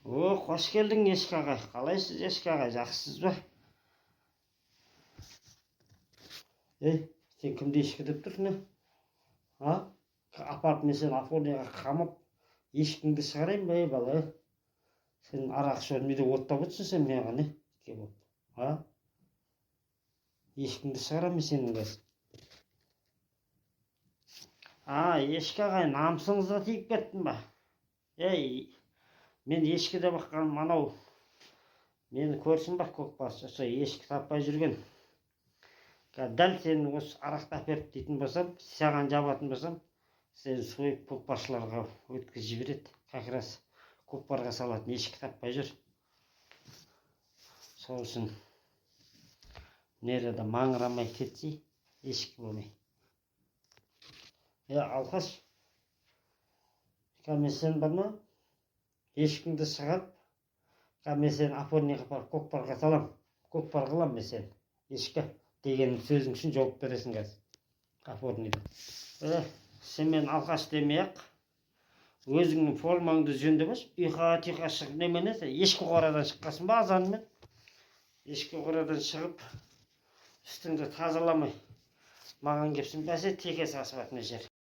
Қош келдің Ешкі ағай. Қалайсыз Ешкі ағай, жақсысыз ба? Сен кімді ешкі деп тұрсың, а? Апарып мен сені Афонияға қамап, ешкіңді шығарайын ба, бала? Сен арақ ішіп үйде оттап отырсың сен маған, келіп. Ешкіңді шығарамын сенің қазір. Ешкі ағай, намысыңызға тиіп кеттім ба? Мен ешкіде баққан манау, мені көрсін ба көкбасы, ешкі таппай жүрген. Дәл сен осы арақты әперіп дейтін болсам, саған жабатын болсам, сен сойып көкбасшыларға өткізіп жібереді. Как раз көкпарға салатын ешкі таппай жүр. Сол үшін нереде маңырамай кетсей, ешкі болмай. Алқаш, мен сен бар ма? Ешкіңді шығарып, мен сені Афонияға апарып көкпарға салам. Көкпар қылам мен сені. Ешкі деген сөзің үшін жауап бересің қазір. Афонияда. Сен мен Алқаш демей-ақ, өзіңнің формаңды жөндемеш, ұйқа-түйқа шығып немене, ешкі қорадан шыққасын ба азанымен? Ешкі қорадан шығып, үстіңді тазаламай, маған кепсін бәсе теке сасып атына жер.